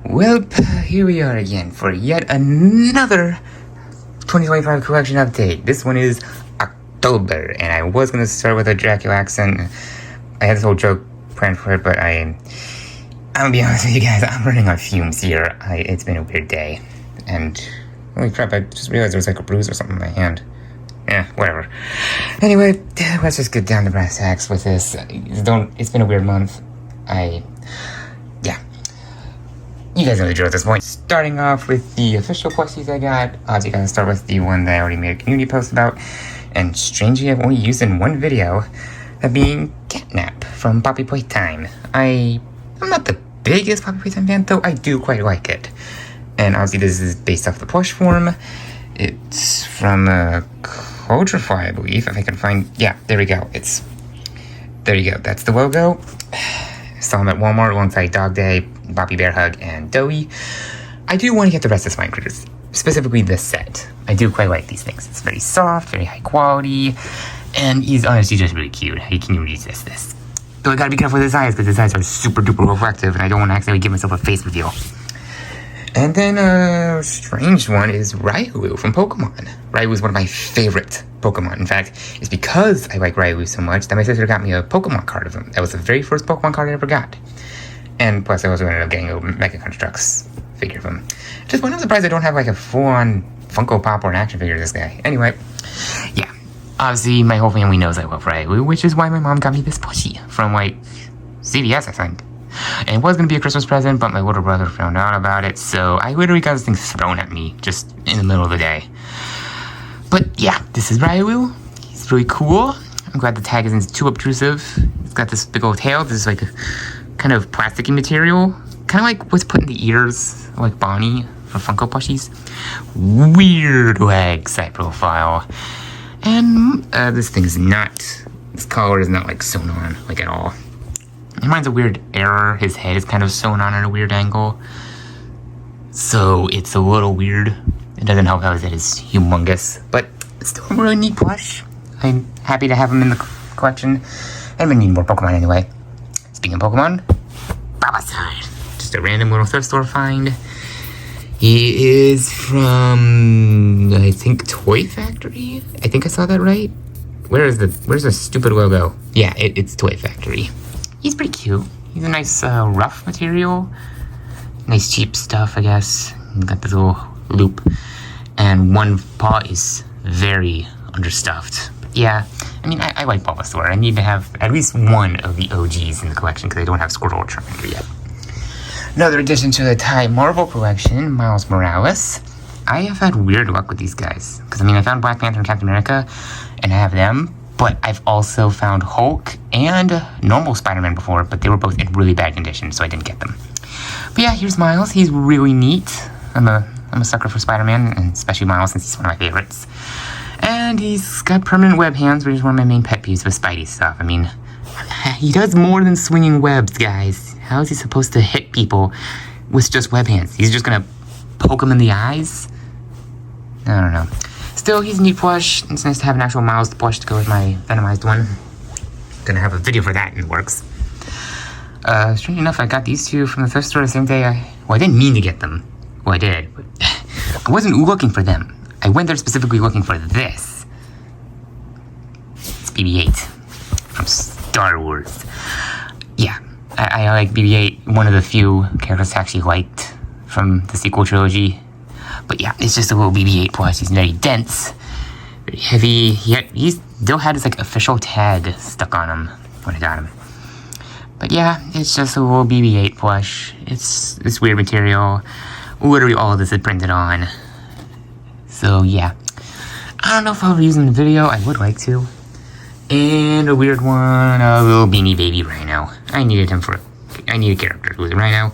Well, here we are again for yet another 2025 collection update. This one is October, and I was going to start with a Dracula accent. I had this whole joke planned for it, but I'm gonna be honest with you guys, I'm running on fumes here. It's been a weird day, and holy crap, I just realized there was like a bruise or something in my hand. Yeah, whatever. Anyway, let's just get down to brass tacks with this. It's been a weird month. You guys know the drill at this point. Starting off with the official plushies I got. Obviously, gotta start with the one that I already made a community post about. And strangely, I've only used in one video. That being Catnap from Poppy Playtime. I'm not the biggest Poppy Playtime fan, though I do quite like it. And obviously, this is based off the plush form. It's from Culturefly, I believe, if I can find. Yeah, there we go. There you go. That's the logo. Saw them at Walmart alongside Dog Day, Boppy Bear Hug, and Doey. I do want to get the rest of Spine Critters, specifically this set. I do quite like these things. It's very soft, very high quality, and he's honestly just really cute. How can you resist this? Though I gotta be careful with his eyes, because his eyes are super duper reflective, and I don't want to accidentally give myself a face reveal. And then a strange one is Railu from Pokemon. Railu is one of my favorite Pokemon. In fact, it's because I like Railu so much that my sister got me a Pokemon card of him. That was the very first Pokemon card I ever got. And plus, I also ended up getting a Mega Construx figure of him. Just one, I'm surprised I don't have like a full-on Funko Pop or an action figure of this guy. Anyway, yeah. Obviously, my whole family knows I love Railu, which is why my mom got me this plushie from like CVS, I think. And it was going to be a Christmas present, but my little brother found out about it, so I literally got this thing thrown at me just in the middle of the day. But yeah, this is Railu. He's really cool. I'm glad the tag isn't too obtrusive. It's got this big old tail. This is like a kind of plasticky material. Kind of like what's put in the ears, like Bonnie from Funko plushies. Weird leg side profile. And this collar is not like sewn on, like at all. It reminds a weird error. His head is kind of sewn on at a weird angle. So it's a little weird. It doesn't help how his head is humongous. But it's still a really neat plush. I'm happy to have him in the collection. I'm gonna need more Pokemon anyway. Speaking of Pokemon, Babaside. Just a random little thrift store find. He is from, I think, Toy Factory? I think I saw that right. Where's the stupid logo? Yeah, it's Toy Factory. He's pretty cute. He's a nice rough material. Nice cheap stuff, I guess. He's got this little loop. And one paw is very understuffed. Yeah, I mean, I like Bulbasaur. I need to have at least one of the OGs in the collection because I don't have Squirtle or Charmander yet. Another addition to the Thai Marvel collection, Miles Morales. I have had weird luck with these guys. Because, I mean, I found Black Panther and Captain America, and I have them. But I've also found Hulk and normal Spider-Man before, but they were both in really bad condition, so I didn't get them. But yeah, here's Miles. He's really neat. I'm a sucker for Spider-Man, and especially Miles since he's one of my favorites. And he's got permanent web hands, which is one of my main pet peeves with Spidey stuff. I mean, he does more than swinging webs, guys. How is he supposed to hit people with just web hands? He's just gonna poke them in the eyes? I don't know. Still, he's a neat plush. It's nice to have an actual Miles plush to go with my Venomized one. Gonna have a video for that in the works. Strange enough, I got these two from the thrift store the same day I didn't mean to get them. Well, I did, but I wasn't looking for them. I went there specifically looking for this. It's BB-8 from Star Wars. Yeah, I like BB-8, one of the few characters I actually liked from the sequel trilogy. But yeah, it's just a little BB-8 plush. He's very dense, very heavy. He still had his like official tag stuck on him when I got him. But yeah, it's just a little BB-8 plush. It's this weird material. Literally all of this is printed on. So yeah, I don't know if I'll use him in the video. I would like to. And a weird one, a little Beanie Baby Rhino. I need a character who was a Rhino,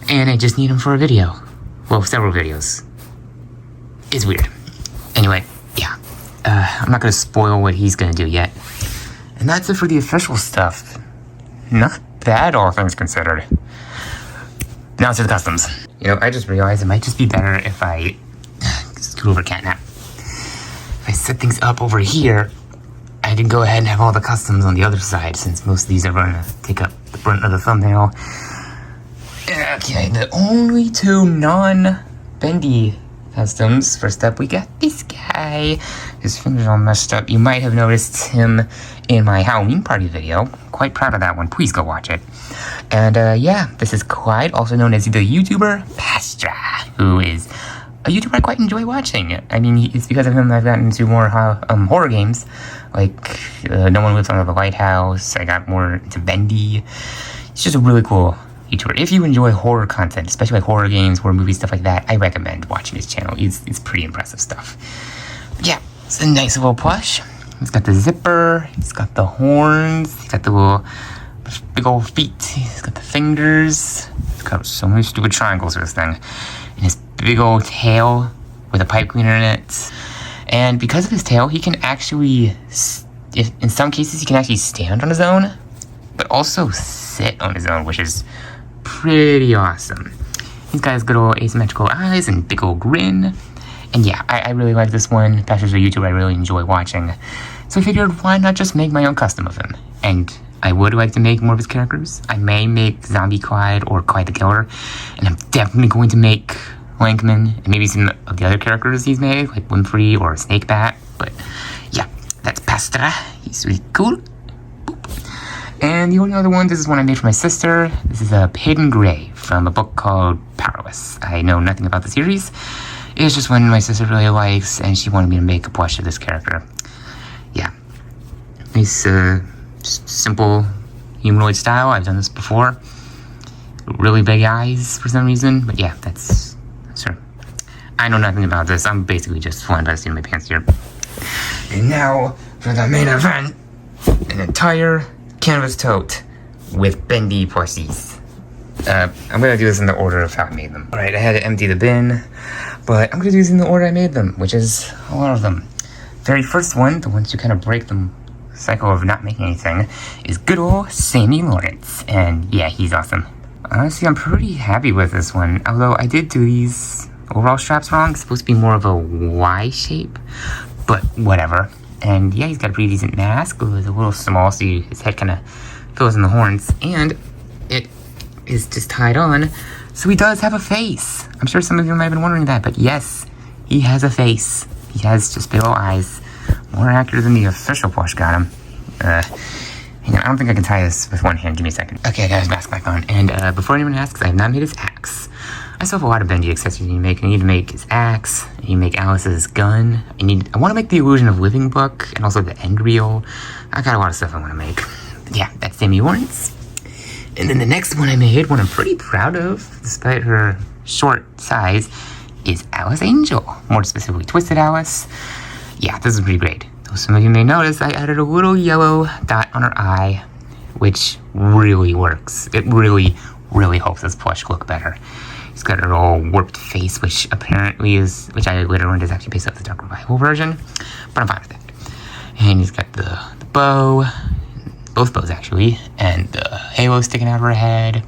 and I just need him for a video. Well, several videos. It's weird. Anyway, yeah. I'm not going to spoil what he's going to do yet. And that's it for the official stuff. Not bad, all things considered. Now to the customs. You know, I just realized it might just be better if I scoot over Catnap. If I set things up over here, I can go ahead and have all the customs on the other side, since most of these are going to take up the brunt of the thumbnail. Okay, the only two non-bendy customs. First up, we got this guy. His finger's all messed up. You might have noticed him in my Halloween party video. Quite proud of that one. Please go watch it. And yeah, this is Clyde, also known as the YouTuber Pastra, who is a YouTuber I quite enjoy watching. I mean, it's because of him I've gotten into more horror games, like No One Lives Under the Lighthouse. I got more into Bendy. It's just a really cool YouTuber. If you enjoy horror content, especially like horror games, horror movies, stuff like that, I recommend watching his channel. It's pretty impressive stuff. But yeah, it's a nice little plush. He's got the zipper, he's got the horns, he's got the little big old feet, he's got the fingers. He's got so many stupid triangles for this thing. And his big old tail with a pipe cleaner in it. And because of his tail, he can actually, in some cases, he can actually stand on his own, but also sit on his own, which is pretty awesome. He's got his good old asymmetrical eyes and big old grin. And yeah, I really like this one. Patrick's a YouTuber I really enjoy watching. So I figured, why not just make my own custom of him? And I would like to make more of his characters. I may make Zombie Clyde or Clyde the Killer. And I'm definitely going to make Lankman and maybe some of the other characters he's made, like Winfrey or Snakebat. But yeah, that's Pastra. He's really cool. And the only other one, this is one I made for my sister. This is a Hidden Gray from a book called Powerless. I know nothing about the series. It's just one my sister really likes, and she wanted me to make a plush of this character. Yeah. Nice, simple humanoid style. I've done this before. Really big eyes for some reason, but yeah, that's her. I know nothing about this. I'm basically just flying by the seat of my pants here. And now, for the main event, an entire canvas tote with bendy plushies. I'm gonna do this in the order of how I made them. Alright, I had to empty the bin, but I'm gonna do this in the order I made them, which is a lot of them. Very first one, the ones who kind of break the cycle of not making anything, is good old Sammy Lawrence. And yeah, he's awesome. Honestly, I'm pretty happy with this one, although I did do these overall straps wrong. It's supposed to be more of a Y shape, but whatever. And yeah, he's got a pretty decent mask. It was a little small, so his head kind of fills in the horns. And it is just tied on, so he does have a face. I'm sure some of you might have been wondering that, but yes, he has a face. He has just big old eyes. More accurate than the official plush got him. Hang on, I don't think I can tie this with one hand. Give me a second. Okay, I got his mask back on. And before anyone asks, I have not made his axe. I still have a lot of bendy accessories you make. I need to make his axe. I need to make Alice's gun. I want to make the Illusion of Living book and also the end reel. I got a lot of stuff I want to make. But yeah, that's Sammy Lawrence. And then the next one I made, one I'm pretty proud of, despite her short size, is Alice Angel. More specifically, Twisted Alice. Yeah, this is pretty great. Though some of you may notice, I added a little yellow dot on her eye, which really works. It really, really helps this plush look better. He's got her all warped face, which apparently is, which I later learned is actually based off the Dark Revival version, but I'm fine with that. And he's got the bow, both bows actually, and the halo sticking out of her head.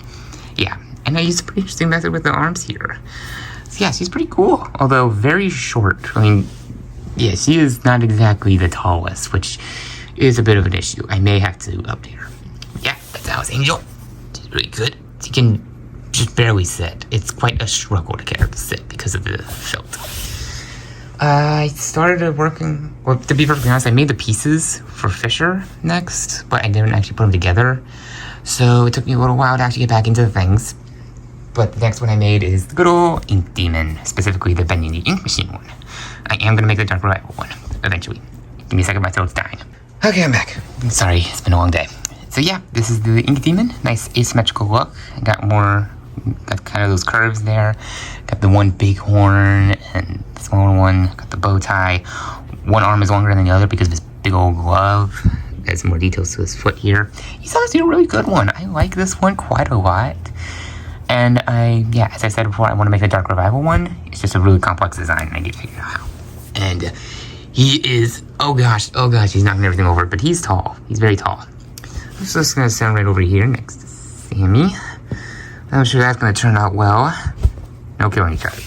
Yeah, and I used a pretty interesting method with the arms here. So yeah, she's pretty cool, although very short. I mean, yeah, she is not exactly the tallest, which is a bit of an issue. I may have to update her. Yeah, that's Alice Angel. She's really good. She can just barely sit. It's quite a struggle to get her to sit because of the felt. I started working, well, to be perfectly honest, I made the pieces for Fisher next, but I didn't actually put them together. So it took me a little while to actually get back into the things. But the next one I made is the good old Ink Demon, specifically the Bending the Ink Machine one. I am going to make the Dark Revival one, eventually. Give me a second, my throat's dying. Okay, I'm back. I'm sorry, it's been a long day. So yeah, this is the Ink Demon. Nice asymmetrical look. I got kind of those curves there. Got the one big horn and the smaller one. Got the bow tie. One arm is longer than the other because of his big old glove. Got some more details to his foot here. He's honestly a really good one. I like this one quite a lot. And yeah, as I said before, I want to make the Dark Revival one. It's just a really complex design and I need to figure out how. And he is, oh gosh, he's knocking everything over, but he's tall. He's very tall. I'm just going to stand right over here next to Sammy. I'm sure that's going to turn out well. No killing each other.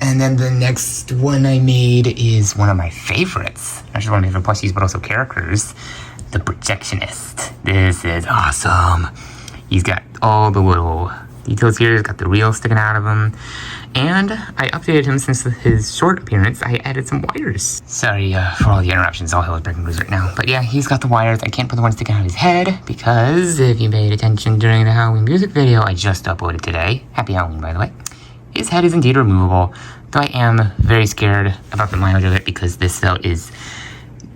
And then the next one I made is one of my favorites. Not just one of my favorite plushies, but also characters. The Projectionist. This is awesome. He's got all the little details here. He's got the reel sticking out of him. And I updated him since his short appearance. I added some wires. Sorry for all the interruptions. All hell is breaking loose right now. But yeah, he's got the wires. I can't put the one sticking out of his head because if you paid attention during the Halloween music video I just uploaded today, happy Halloween by the way, his head is indeed removable. Though I am very scared about the mileage of it because this felt is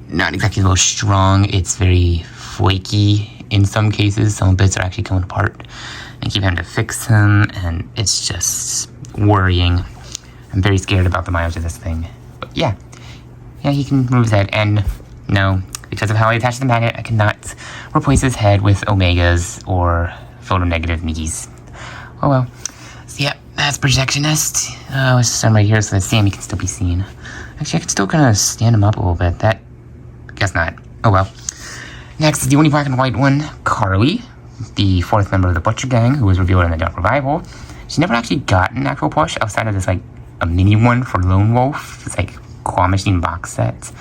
not exactly the most strong. It's very flaky in some cases. Some bits are actually coming apart. I keep having to fix them and it's just worrying. I'm very scared about the mileage of this thing. But yeah, he can move his head. And no, because of how I attach the magnet, I cannot replace his head with Omegas or photonegative Mickeys. Oh well. So yeah, that's projectionist. Let's just stand right here so that Sammy can still be seen. Actually, I can still kind of stand him up a little bit. That, guess not. Oh well. Next is the only black and white one, Carly, the fourth member of the Butcher Gang, who was revealed in the Dark Revival. She never actually got an actual plush outside of this, like, a mini one for Lone Wolf. It's like claw machine box set.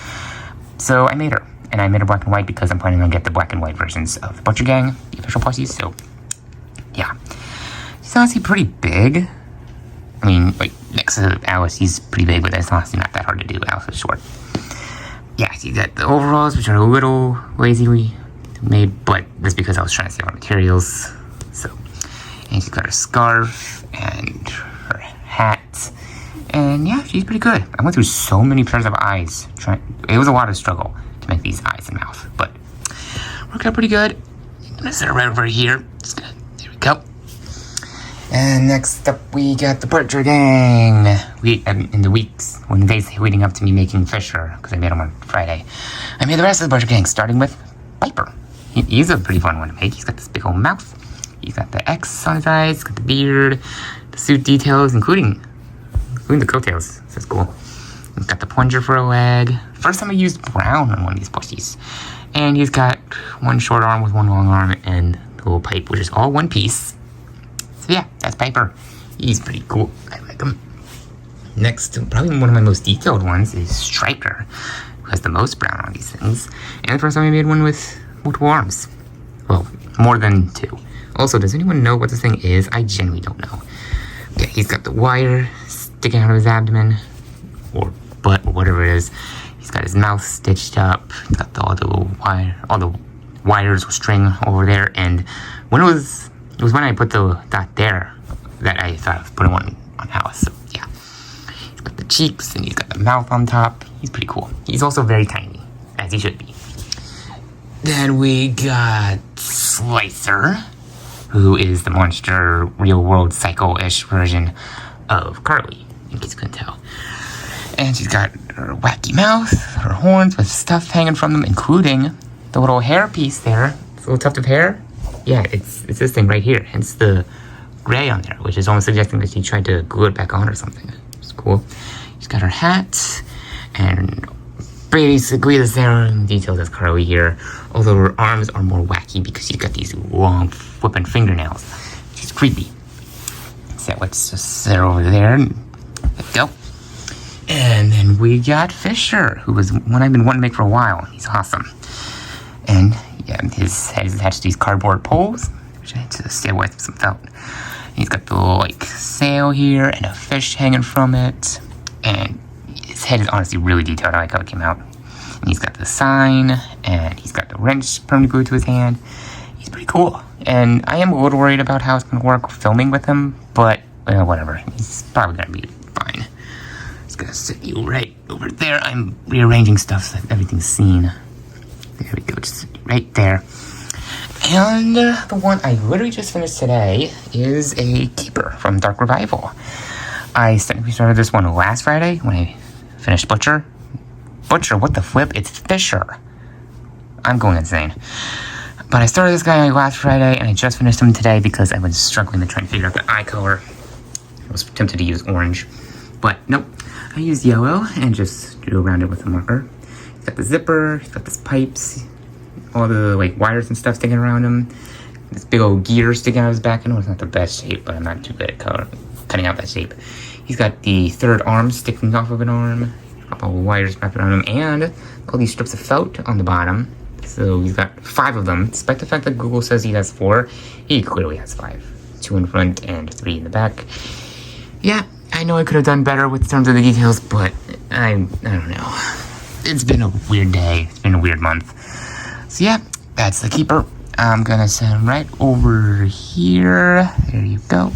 So I made her. And I made her black and white because I'm planning on getting the black and white versions of the Butcher Gang, the official plushies. So, yeah. She's honestly pretty big. I mean, like, next to Alice, he's pretty big, but it's honestly not that hard to do. Alice is short. Yeah, so you got the overalls, which are a little lazily made, but that's because I was trying to save on materials. So, and she's got her scarf and her hat, and yeah, she's pretty good. I went through so many pairs of eyes. It was a lot of struggle to make these eyes and mouth, but worked out pretty good. I'm gonna set her right over here. There we go. And next up, we got the Butcher Gang. In the days leading up to me making Fisher, because I made him on Friday, I made the rest of the Butcher Gang, starting with Piper. He's a pretty fun one to make. He's got this big old mouth. He's got the X on his eyes. He's got the beard, the suit details, including the coattails. So that's cool. He's got the plunger for a leg. First time I used brown on one of these plushies. And he's got one short arm with one long arm and the little pipe, which is all one piece. So yeah, that's Piper. He's pretty cool. I like him. Next, probably one of my most detailed ones is Striker, who has the most brown on these things. And the first time I made one with multiple arms. Well, more than two. Also, does anyone know what this thing is? I genuinely don't know. Okay, he's got the wire sticking out of his abdomen, or butt, or whatever it is. He's got his mouth stitched up. He's got all the wires or string over there. And when it was when I put the dot there that I thought of putting one on Alice. So yeah, he's got the cheeks and he's got the mouth on top. He's pretty cool. He's also very tiny, as he should be. Then we got Slicer, who is the monster, real-world, psycho-ish version of Carly, in case you couldn't tell. And she's got her wacky mouth, her horns with stuff hanging from them, including the little hair piece there. This little tuft of hair. Yeah, it's this thing right here, hence the gray on there, which is almost suggesting that she tried to glue it back on or something. It's cool. She's got her hat, and basically the same details as Carly here, although her arms are more wacky because she's got these long flipping fingernails. She's creepy. So let's just set her over there. There we go. And then we got Fisher, who was one I've been wanting to make for a while. He's awesome. And yeah, his head is attached to these cardboard poles, which I had to stay away from some felt. He's got the little, like, sail here and a fish hanging from it. And his head is honestly really detailed. I like how it came out. And he's got the sign, and he's got the wrench permanently glued to his hand. He's pretty cool. And I am a little worried about how it's going to work filming with him, but whatever. He's probably going to be fine. Just going to sit you right over there. I'm rearranging stuff so that everything's seen. There we go, just right there. And the one I literally just finished today is a Keeper from Dark Revival. I started this one last Friday when I finished Butcher. Butcher, what the flip? It's Fisher. I'm going insane. But I started this guy last Friday, and I just finished him today because I've been struggling to try and figure out the eye color. I was tempted to use orange, but nope. I used yellow and just drew around it with a marker. He's got the zipper, he's got this pipes, all the like wires and stuff sticking around him. This big old gear sticking out of his back. I know it's not the best shape, but I'm not too good at cutting out that shape. He's got the third arm sticking off of an arm. All the wires wrapped around him, and all these strips of felt on the bottom. So he's got 5 of them. Despite the fact that Google says he has 4, he clearly has 5. 2 in front and 3 in the back. Yeah, I know I could have done better with terms of the details, but I don't know. It's been a weird day. It's been a weird month. So yeah, that's the keeper. I'm gonna set him right over here. There you go.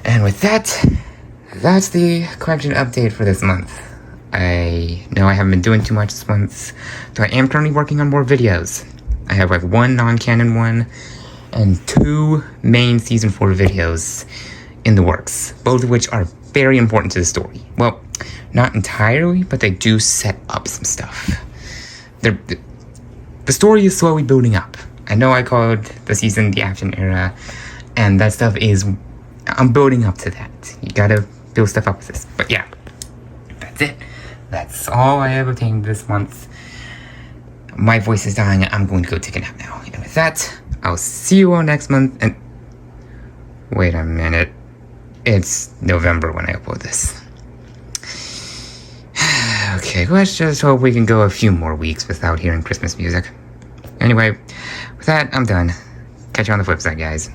And with that, that's the collection update for this month. I know I haven't been doing too much this month, so I am currently working on more videos. I have like 1 non-canon one and 2 main season 4 videos in the works, both of which are very important to the story. Well, not entirely, but they do set up some stuff. The story is slowly building up. I know I called the season the action era, and that stuff is... I'm building up to that. You gotta build stuff up with this. But yeah, that's it. That's all I have obtained this month. My voice is dying. I'm going to go take a nap now. And with that, I'll see you all next month. And wait a minute. It's November when I upload this. Okay, let's just hope we can go a few more weeks without hearing Christmas music. Anyway, with that, I'm done. Catch you on the flip side, guys.